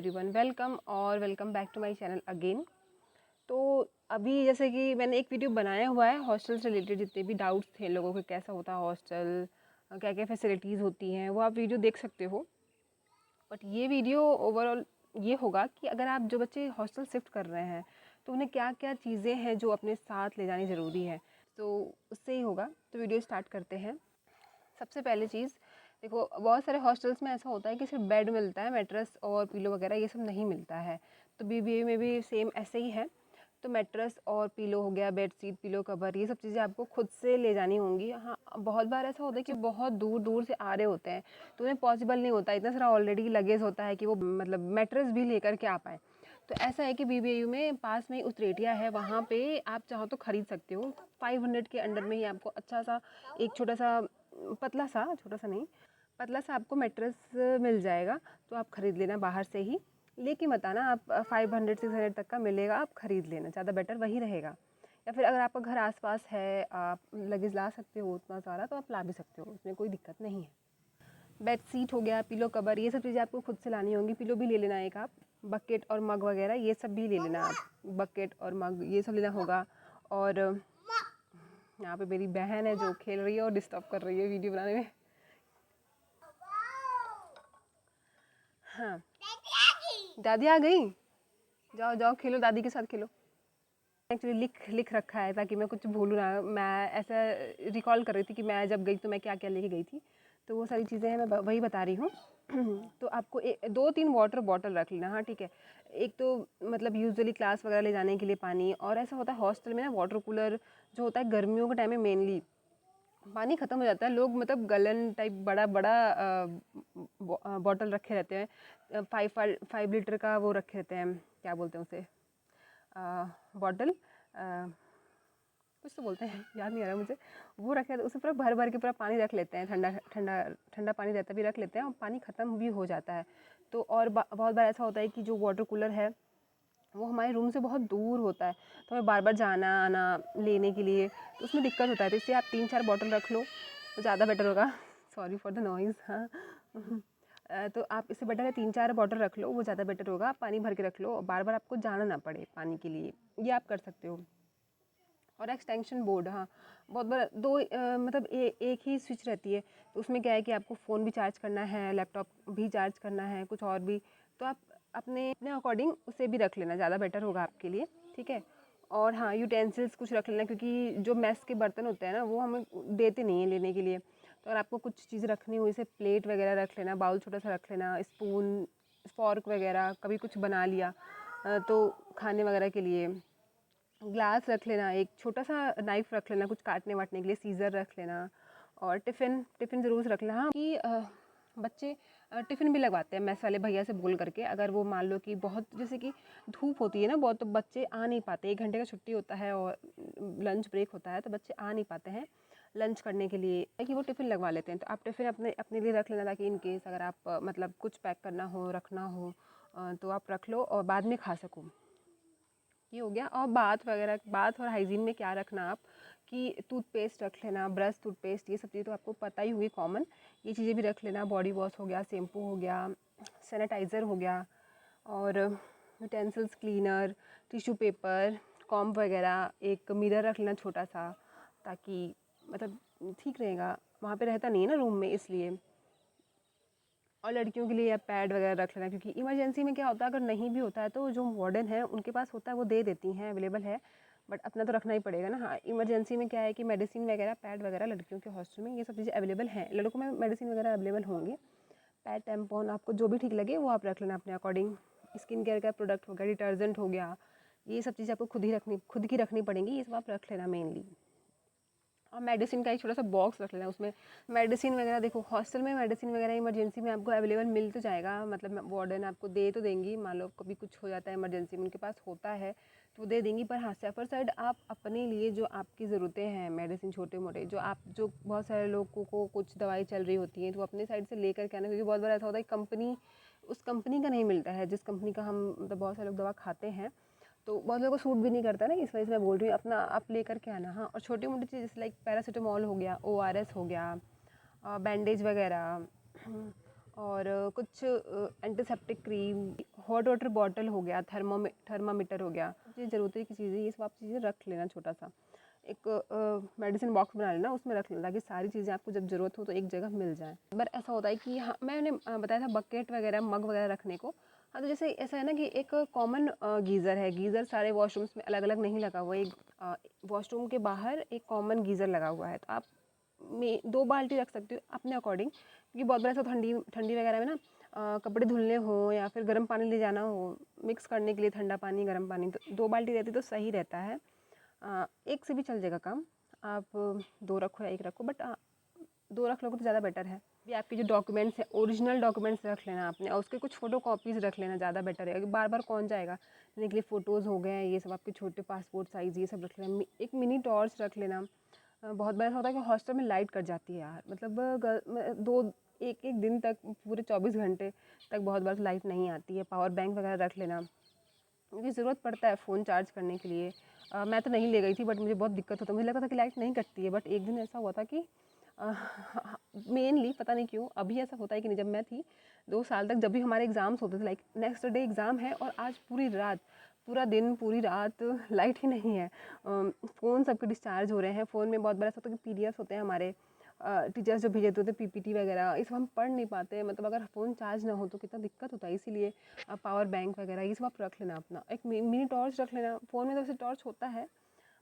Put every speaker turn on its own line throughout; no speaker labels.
Everyone, welcome back to my channel again. तो अभी जैसे कि मैंने एक वीडियो बनाया हुआ है हॉस्टल से रिलेटेड, जितने भी डाउट्स थे लोगों के कैसा होता है हॉस्टल, क्या क्या फैसिलिटीज़ होती हैं, वो आप वीडियो देख सकते हो। बट ये वीडियो ओवरऑल ये होगा कि अगर आप जो बच्चे हॉस्टल शिफ्ट कर रहे हैं तो उन्हें क्या क्या चीज़ें हैं जो अपने साथ ले जानी ज़रूरी है, तो उससे ही होगा। तो वीडियो स्टार्ट करते हैं। सबसे पहली चीज़ देखो, बहुत सारे हॉस्टल्स में ऐसा होता है कि सिर्फ बेड मिलता है, मैट्रेस और पिलो वगैरह ये सब नहीं मिलता है। तो बीबीए में भी सेम ऐसे ही है। तो मैट्रेस और पिलो हो गया, बेड शीट, पिलो कवर, ये सब चीज़ें आपको खुद से ले जानी होंगी। हाँ, बहुत बार ऐसा होता है कि बहुत दूर दूर से आ रहे होते हैं तो उन्हें पॉसिबल नहीं होता, इतना सारा ऑलरेडी लगेज होता है कि वो मतलब मैट्रेस भी लेकर के आ पाए। तो ऐसा है कि बीबीएयू में पास में उतरेटिया है, वहाँ पे आप चाहो तो ख़रीद सकते हो। 500 के अंडर में ही आपको अच्छा सा एक छोटा सा पतला सा, छोटा सा नहीं, पतला सा आपको मैट्रेस मिल जाएगा। तो आप ख़रीद लेना बाहर से ही, लेके मत आना। आप 500-600 तक का मिलेगा, आप ख़रीद लेना, ज़्यादा बेटर वही रहेगा। या फिर अगर आपका घर आसपास है, आप लगेज ला सकते हो उतना सारा, तो आप ला भी सकते हो, उसमें कोई दिक्कत नहीं है। बेड शीट हो गया, पिलो कवर, ये सब चीज़ें आपको खुद से लानी होंगी। पिलो भी ले लेना एक आप, बकेट और मग वगैरह ये सब भी ले लेना आप, बकेट और मग ये सब लेना होगा। और यहाँ पे मेरी बहन है जो खेल रही है और डिस्टर्ब कर रही है वीडियो बनाने में। हाँ, दादी आ गई, जाओ जाओ खेलो, दादी के साथ खेलो। एक्चुअली लिख रखा है ताकि मैं कुछ भूलूँ ना। मैं ऐसा रिकॉल कर रही थी कि मैं जब गई तो मैं क्या क्या लेके गई थी, तो वो सारी चीज़ें हैं, मैं वही बता रही हूँ। तो आपको 2-3 वाटर बॉटल रख लेना। हाँ ठीक है। एक तो मतलब यूजुअली क्लास वगैरह ले जाने के लिए पानी, और ऐसा होता है हॉस्टल में ना, वाटर कूलर जो होता है गर्मियों के टाइम में मेनली पानी ख़त्म हो जाता है। लोग मतलब गलन टाइप बड़ा बड़ा बॉटल रखे रहते हैं, 5 लीटर का वो रखे रहते हैं, क्या बोलते हैं उसे, बॉटल, कुछ तो बोलते हैं, याद नहीं आ रहा मुझे। वो रखे उसे पूरा भर भर के पूरा पानी रख लेते हैं, ठंडा ठंडा ठंडा पानी रहता भी रख लेते हैं, और पानी ख़त्म भी हो जाता है। तो और बहुत बार ऐसा होता है कि जो वाटर कूलर है वो हमारे रूम से बहुत दूर होता है, तो हमें बार बार जाना आना लेने के लिए, तो उसमें दिक्कत होता है। तो इसलिए आप 3-4 बॉटल रख लो तो ज़्यादा बेटर होगा। Sorry for the noise. हाँ। तो आप इससे बेटर है 3-4 बॉटल रख लो, वो ज़्यादा बेटर होगा। पानी भर के रख लो, बार बार आपको जाना ना पड़े पानी के लिए, ये आप कर सकते हो। और एक्सटेंशन बोर्ड, हाँ, बहुत बड़ा दो मतलब एक ही स्विच रहती है, तो उसमें क्या है कि आपको फ़ोन भी चार्ज करना है, लैपटॉप भी चार्ज करना है, कुछ और भी, तो आप अपने अपने अकॉर्डिंग उसे भी रख लेना, ज़्यादा बेटर होगा आपके लिए। ठीक है। और हाँ, यूटेंसिल्स कुछ रख लेना, क्योंकि जो मेस के बर्तन होते हैं ना वो हमें देते नहीं हैं लेने के लिए। तो अगर आपको कुछ चीज़ रखनी हो, जैसे प्लेट वगैरह रख लेना, बाउल छोटा सा रख लेना, स्पून फॉर्क वगैरह, कभी कुछ बना लिया तो खाने वगैरह के लिए ग्लास रख लेना, एक छोटा सा नाइफ़ रख लेना कुछ काटने वाटने के लिए, सीज़र रख लेना। और टिफ़िन ज़रूर रख लेना। हाँ कि बच्चे टिफ़िन भी लगवाते हैं मेस वाले भैया से बोल करके। अगर वो मान लो कि बहुत जैसे कि धूप होती है ना बहुत, तो बच्चे आ नहीं पाते, 1 घंटे का छुट्टी होता है और लंच ब्रेक होता है, तो बच्चे आ नहीं पाते हैं लंच करने के लिए, कि वो टिफ़िन लगवा लेते हैं। तो आप टिफ़िन अपने अपने लिए रख लेना, ताकि इन केस अगर आप मतलब कुछ पैक करना हो, रखना हो, तो आप रख लो और बाद में खा सको। ये हो गया। और बाथ और हाइजीन में क्या रखना आप, कि टूथपेस्ट रख लेना, ब्रश, टूथपेस्ट, ये सब चीज़ें तो आपको पता ही हुई कॉमन, ये चीज़ें भी रख लेना। बॉडी वॉश हो गया, शैम्पू हो गया, सैनिटाइज़र हो गया, और utensils, cleaner, tissue paper, comb वगैरह, एक मिरर रख लेना छोटा सा, ताकि मतलब ठीक रहेगा, वहाँ पे रहता नहीं है ना रूम में, इसलिए। और लड़कियों के लिए आप पैड वगैरह रख लेना, क्योंकि इमरजेंसी में क्या होता है, अगर नहीं भी होता है तो जो वार्डन है उनके पास होता है, वो दे देती हैं, अवेलेबल है, बट अपना तो रखना ही पड़ेगा ना। हाँ, इमरजेंसी में क्या है कि मेडिसिन वगैरह, पैड वगैरह लड़कियों के हॉस्टल में ये सब चीज़ें अवेलेबल हैं, लड़कों में मेडिसिन वगैरह अवेलेबल होंगे। पैड, टैम्पॉन, आपको जो भी ठीक लगे वो आप रख लेना अपने अकॉर्डिंग। स्किन केयर का प्रोडक्ट हो गया, डिटर्जेंट हो गया, ये सब चीज़ें आपको खुद की रखनी पड़ेंगी, ये सब आप रख लेना मेनली। और मेडिसिन का एक छोटा सा बॉक्स रख लेना, उसमें मेडिसिन वगैरह, देखो हॉस्टल में मेडिसिन वगैरह इमरजेंसी में आपको अवेलेबल मिल तो जाएगा, मतलब वार्डन आपको दे तो देंगी, मान लो कभी कुछ हो जाता है इमरजेंसी में, उनके पास होता है तो वो दे देंगी। पर हाँ, सेफर साइड आप अपने लिए जो आपकी ज़रूरतें हैं, मेडिसिन छोटे मोटे जो बहुत सारे लोगों को कुछ दवाई चल रही होती है, तो अपने साइड से लेकर के आना, क्योंकि बहुत बार ऐसा होता है कंपनी उस कंपनी का नहीं मिलता है जिस कंपनी का हम मतलब बहुत सारे लोग दवा खाते हैं, तो बहुत लोगों को सूट भी नहीं करता ना, इस वजह से मैं बोल रही हूँ अपना आप लेकर के आना। हाँ, और छोटी मोटी चीज़ लाइक पैरासीटामॉल हो गया, ORS हो गया, बैंडेज वगैरह, और कुछ antiseptic cream, hot water bottle हो गया, थर्मामीटर हो गया, ये ज़रूरत की चीज़ें, ये सब आप चीज़ें रख लेना। छोटा सा एक मेडिसिन बॉक्स बना लेना, उसमें रख लेना ताकि सारी चीज़ें आपको जब ज़रूरत हो तो एक जगह मिल जाए। पर ऐसा होता है कि हाँ, मैंने बताया था बकेट वगैरह, मग वगैरह रखने को। हाँ, तो जैसे ऐसा है ना कि एक कॉमन गीज़र है, गीज़र सारे वॉशरूम्स में अलग अलग नहीं लगा हुआ है। एक वॉशरूम के बाहर एक कॉमन गीज़र लगा हुआ है, तो आप में 2 बाल्टी रख सकते हो अपने अकॉर्डिंग, क्योंकि बहुत बार ऐसा ठंडी ठंडी वगैरह में ना कपड़े धुलने हो या फिर गर्म पानी ले जाना हो मिक्स करने के लिए, ठंडा पानी गर्म पानी, तो 2 बाल्टी रहती तो सही रहता है। एक से भी चल जाएगा काम, आप 2 रखो या 1 रखो, बट 2 रख लोगे तो ज़्यादा बेटर है। भी आपके जो डॉक्यूमेंट्स हैं, ओरिजिनल डॉक्यूमेंट्स रख लेना आपने, और उसके कुछ फ़ोटो कॉपीज़ रख लेना, ज़्यादा बेटर है। बार बार कौन जाएगा लेने के लिए। फ़ोटोज़ हो गए, ये सब आपके छोटे पासपोर्ट साइज़, ये सब रख लेना। एक मिनी टॉर्च रख लेना। बहुत बार ऐसा होता है कि हॉस्टल में लाइट कट जाती है यार, मतलब एक एक दिन तक, पूरे 24 घंटे तक बहुत बार लाइट नहीं आती है। पावर बैंक वगैरह रख लेना, क्योंकि ज़रूरत पड़ता है फ़ोन चार्ज करने के लिए। मैं तो नहीं ले गई थी, बट मुझे बहुत दिक्कत होता, मुझे लगा था कि लाइट नहीं कटती है, बट एक दिन ऐसा हुआ था कि मेनली पता नहीं क्यों अभी ऐसा होता है कि नहीं, जब मैं थी 2 साल तक, जब भी हमारे एग्ज़ाम्स होते थे, लाइक नेक्स्ट डे एग्ज़ाम है और आज पूरी रात, पूरा दिन, पूरी रात लाइट ही नहीं है। फ़ोन सबके डिस्चार्ज हो रहे हैं। फ़ोन में बहुत बार ऐसा होता है कि पीडीएफ्स होते हैं हमारे, टीचर्स जो भेज देते होते पीपीटी वगैरह, ये सब हम पढ़ नहीं पाते। मतलब अगर फ़ोन चार्ज ना हो तो कितना दिक्कत होता है। इसीलिए पावर बैंक वगैरह ये सब आप रख लेना अपना। एक मिनी टॉर्च रख लेना। फ़ोन में तो वैसे टॉर्च होता है,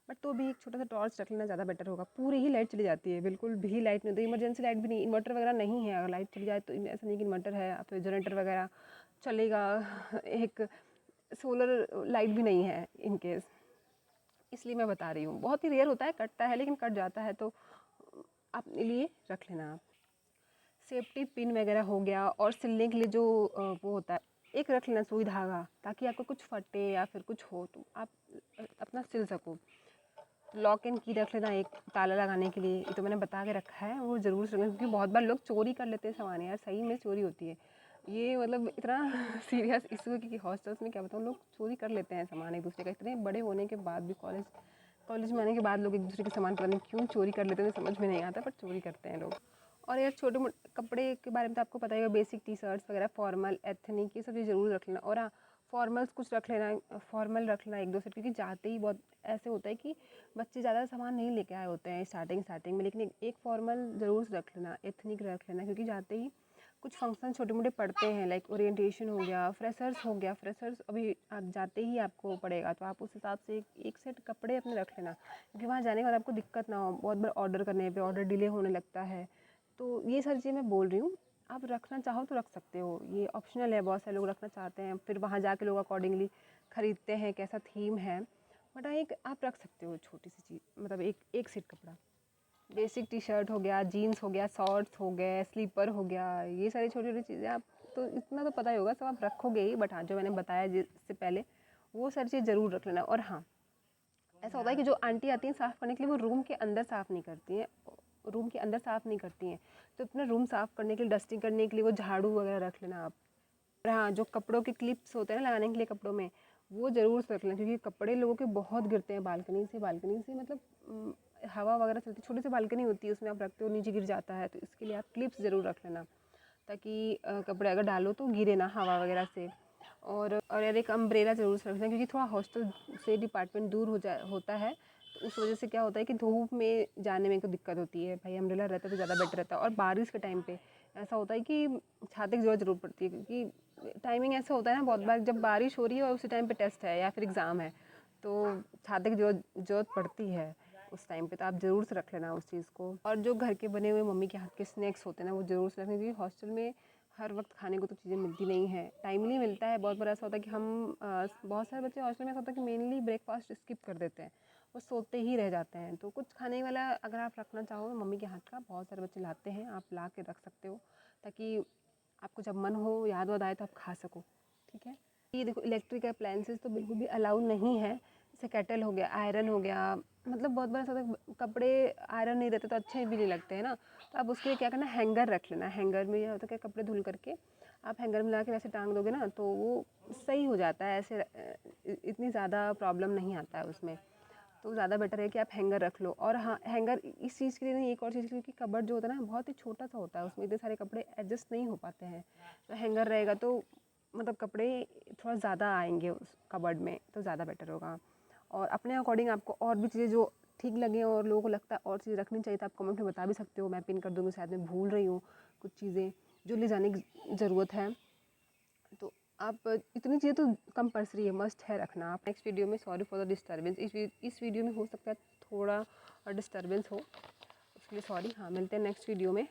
बट तो भी एक छोटा सा टॉर्च रख लेना ज़्यादा बेटर होगा। पूरी ही लाइट चली जाती है, बिल्कुल भी लाइट नहीं होती, इमरजेंसी लाइट भी नहीं, इन्वर्टर वगैरह नहीं है। अगर लाइट चली जाए तो ऐसा नहीं कि इन्वर्टर है, फिर जनरेटर वगैरह चलेगा। एक सोलर लाइट भी नहीं है इन केस, इसलिए मैं बता रही हूँ। बहुत ही रेयर होता है, कटता है, लेकिन कट जाता है तो अपने लिए रख लेना आप। सेफ्टी पिन वगैरह हो गया, और सिलने के लिए जो वो होता है, एक रख लेना सुई धागा, ताकि आपको कुछ फटे या फिर कुछ हो तो आप अपना सिल सको। लॉक एंड की रख लेना, एक ताला लगाने के लिए, ये तो मैंने बता के रखा है, वो ज़रूर से रखना, क्योंकि बहुत बार लोग चोरी कर लेते हैं सामान यार, सही में चोरी होती है। ये मतलब इतना सीरियस इशू है, क्योंकि हॉस्टल्स में क्या बताऊँ, लोग चोरी कर लेते हैं सामान एक दूसरे का। इतने बड़े होने के बाद भी, कॉलेज में आने के बाद लोग एक दूसरे के सामान पता नहीं क्यों चोरी कर लेते हैं, समझ में नहीं आता, पर चोरी करते हैं लोग। और यार छोटे मोटे कपड़े के बारे में तो आपको पता ही है, बेसिक टी शर्ट्स वगैरह, फॉर्मल, एथनिक, ये सब चीज़ ज़रूर रख लेना। और हाँ, फॉर्मल्स कुछ रख लेना, फॉर्मल रख लेना 1-2 सेट, क्योंकि जाते ही बहुत ऐसे होता है कि बच्चे ज़्यादा सामान नहीं लेके आए होते हैं स्टार्टिंग में, लेकिन एक फॉर्मल ज़रूर रख लेना, एथनिक रख लेना, क्योंकि जाते ही कुछ फंक्शन छोटे मोटे पड़ते हैं, लाइक ओरिएंटेशन हो गया, फ्रेशर्स हो गया। फ्रेशर्स अभी आप जाते ही आपको पड़ेगा, तो आप उस हिसाब से एक सेट कपड़े अपने रख लेना, क्योंकि वहाँ जाने के बाद आपको दिक्कत ना हो। बहुत बार ऑर्डर करने पे ऑर्डर डिले होने लगता है, तो ये सारी चीज़ें मैं बोल रही हूँ। आप रखना चाहो तो रख सकते हो, ये ऑप्शनल है। बहुत सारे लोग रखना चाहते हैं, फिर वहाँ जाके लोग अकॉर्डिंगली ख़रीदते हैं कैसा थीम है, बट एक आप रख सकते हो छोटी सी चीज़, मतलब एक सेट कपड़ा। बेसिक टी शर्ट हो गया, जीन्स हो गया, शॉर्ट्स हो गए, स्लीपर हो गया, ये सारी छोटी छोटी चीज़ें आप तो इतना तो पता ही होगा, सब आप रखोगे ही, बट हाँ, जो मैंने बताया जिससे पहले, वो सारी चीज़ ज़रूर रख लेना। और हाँ, ऐसा होता है कि जो आंटी आती हैं साफ़ करने के लिए, वो रूम के अंदर साफ़ नहीं करती हैं, रूम के अंदर साफ़ नहीं करती हैं, तो अपना रूम साफ़ करने के लिए, डस्टिंग करने के लिए वो झाड़ू वगैरह रख लेना आप। और हाँ, जो कपड़ों के क्लिप्स होते हैं ना लगाने के लिए कपड़ों में, वो ज़रूर से रख लें, क्योंकि कपड़े लोगों के बहुत गिरते हैं बालकनी से मतलब हवा वगैरह चलती, छोटी सी बालकनी होती है, उसमें आप रखते हो, नीचे गिर जाता है, तो इसके लिए आप क्लिप्स ज़रूर रख लेना, ताकि कपड़े अगर डालो तो गिरे ना हवा वगैरह से। और यार एक अम्ब्रेला ज़रूर से रखना, क्योंकि थोड़ा हॉस्टल से डिपार्टमेंट दूर होता है, तो उस वजह से क्या होता है कि धूप में जाने में तो दिक्कत होती है। भाई अम्ब्रेला रहता तो ज़्यादा बेटर रहता है। और बारिश के टाइम पे ऐसा होता है कि छाते की ज़रूरत पड़ती है, क्योंकि टाइमिंग ऐसा होता है ना, बहुत बार जब बारिश हो रही है और उसी टाइम पे टेस्ट है या फिर एग्ज़ाम है, तो छाते की ज़रूरत पड़ती है उस टाइम पे, तो आप ज़रूर से रख लेना उस चीज़ को। और जो घर के बने हुए मम्मी के हाथ के स्नैक्स होते हैं ना, वो ज़रूर से रखना, क्योंकि हॉस्टल में हर वक्त खाने को तो चीज़ें मिलती नहीं है, टाइमली मिलता है। बहुत बार ऐसा होता है कि हम बहुत सारे बच्चे हॉस्टल में ऐसा होता है कि मेनली ब्रेकफास्ट स्किप कर देते हैं, वो सोते ही रह जाते हैं। तो कुछ खाने वाला अगर आप रखना चाहो मम्मी के हाथ का, बहुत सारे बच्चे लाते हैं, आप ला के रख सकते हो, ताकि आपको जब मन हो, याद वाद आए तो आप खा सको, ठीक है। ये देखो, इलेक्ट्रिक अप्लायंसेस तो बिल्कुल भी अलाउ नहीं है, जैसे केटल हो गया, आयरन हो गया। मतलब बहुत बार ऐसा होता है कपड़े आयरन नहीं रहते तो अच्छे भी नहीं लगते हैं ना, तो आप उसके लिए क्या करना, हैंगर रख लेना। हैंगर में यह होता है कि कपड़े धुल करके आप हैंगर में ला के वैसे टांग दोगे ना, तो वो सही हो जाता है, ऐसे इतनी ज़्यादा प्रॉब्लम नहीं आता है उसमें। तो ज़्यादा बेटर है कि आप हैंगर रख लो। और हाँ, हैंगर इस चीज़ के लिए नहीं, एक और चीज़ के लिए कि कबर्ड जो होता है ना बहुत ही छोटा सा होता है, उसमें इतने सारे कपड़े एडजस्ट नहीं हो पाते हैं। तो हैंगर रहेगा तो मतलब कपड़े थोड़ा ज़्यादा आएंगे उस कबर्ड में, तो ज़्यादा बेटर होगा। और अपने अकॉर्डिंग आपको और भी चीज़ें जो ठीक लगे और लोगों को लगता है और चीज़ें रखनी चाहिए तो आप कमेंट में बता भी सकते हो, मैं पिन कर दूँगी। शायद मैं भूल रही हूँ कुछ चीज़ें जो ले जाने की ज़रूरत है। तो आप इतनी चीज़ें तो कंपल्सरी है, मस्ट है रखना। आप नेक्स्ट वीडियो में, सॉरी फॉर द डिस्टर्बेंस, इस वीडियो में हो सकता है थोड़ा डिस्टर्बेंस हो, उसके लिए सॉरी। हाँ, मिलते हैं नेक्स्ट वीडियो में।